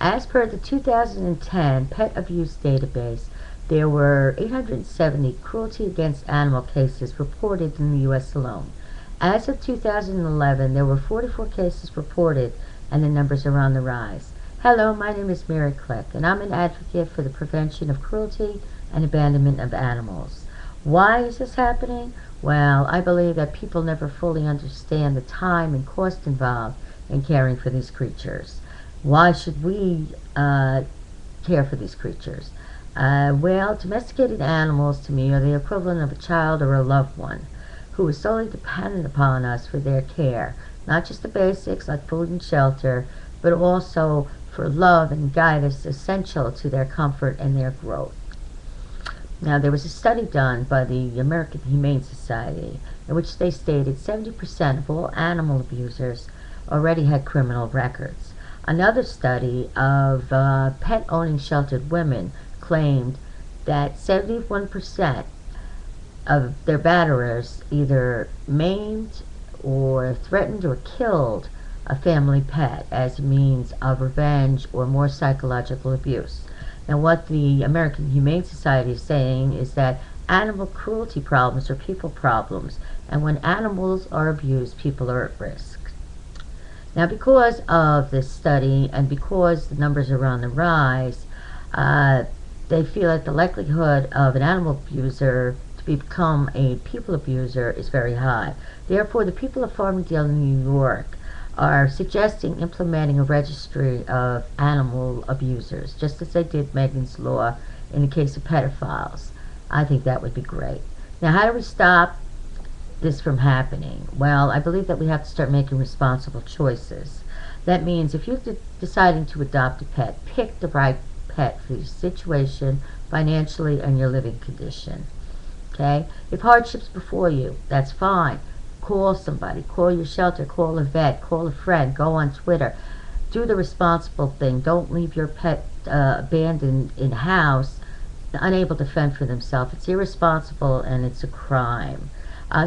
As per the 2010 Pet Abuse Database, there were 870 cruelty against animal cases reported in the U.S. alone. As of 2011, there were 44 cases reported, and the numbers are on the rise. Hello, my name is marysklick, and I'm an advocate for the prevention of cruelty and abandonment of animals. Why is this happening? Well, I believe that people never fully understand the time and cost involved in caring for these creatures. Why should we care for these creatures? Well, domesticated animals to me are the equivalent of a child or a loved one who is solely dependent upon us for their care, not just the basics like food and shelter, but also for love and guidance essential to their comfort and their growth. Now, there was a study done by the American Humane Society in which they stated 70% of all animal abusers already had criminal records. Another study of pet-owning sheltered women claimed that 71% of their batterers either maimed or threatened or killed a family pet as a means of revenge or more psychological abuse. Now, what the American Humane Society is saying is that animal cruelty problems are people problems, and when animals are abused, people are at risk. Now, because of this study and because the numbers are on the rise, they feel that the likelihood of an animal abuser to become a people abuser is very high. Therefore, the people of Farmingdale in New York are suggesting implementing a registry of animal abusers, just as they did Megan's Law in the case of pedophiles. I think that would be great. Now, how do we stop this from happening? Well, I believe that we have to start making responsible choices. That means if you're deciding to adopt a pet, pick the right pet for your situation, financially, and your living condition. Okay? If hardship's before you, that's fine. Call somebody, call your shelter, call a vet, call a friend, go on Twitter. Do the responsible thing. Don't leave your pet abandoned in the house, unable to fend for themselves. It's irresponsible and it's a crime.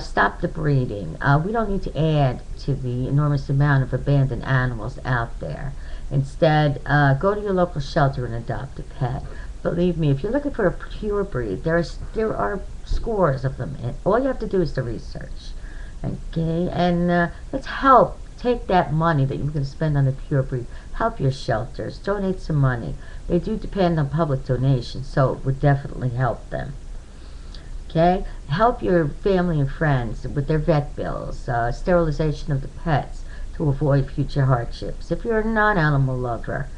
Stop the breeding. We don't need to add to the enormous amount of abandoned animals out there. Instead, go to your local shelter and adopt a pet. Believe me, if you're looking for a pure breed, there are scores of them. And all you have to do is the research. Okay, and let's help take that money that you're going to spend on a pure breed. Help your shelters. Donate some money. They do depend on public donations, so it would definitely help them. Okay, help your family and friends with their vet bills, sterilization of the pets to avoid future hardships. If you're a non-animal lover,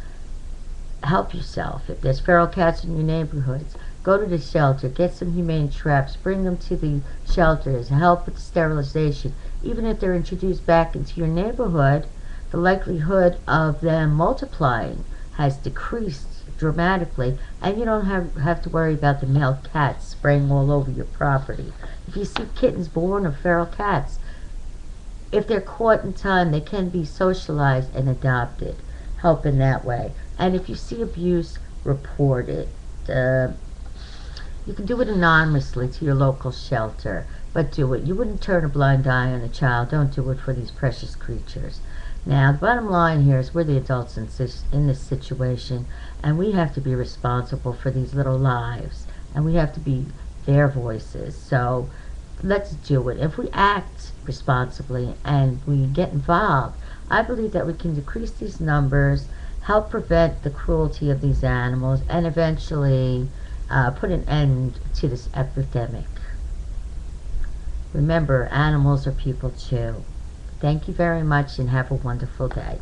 help yourself. If there's feral cats in your neighborhoods, go to the shelter, get some humane traps, bring them to the shelters, help with the sterilization. Even if they're introduced back into your neighborhood, the likelihood of them multiplying has decreased dramatically, and you don't have to worry about the male cats spraying all over your property. If you see kittens born of feral cats, if they're caught in time, they can be socialized and adopted. Help in that way. And if you see abuse, report it. You can do it anonymously to your local shelter, but do it. You wouldn't turn a blind eye on a child. Don't do it for these precious creatures. Now, the bottom line here is we're the adults in this situation, and we have to be responsible for these little lives, and we have to be their voices. So let's do it. If we act responsibly and we get involved, I believe that we can decrease these numbers, help prevent the cruelty of these animals, and eventually put an end to this epidemic. Remember, animals are people too. Thank you very much and have a wonderful day.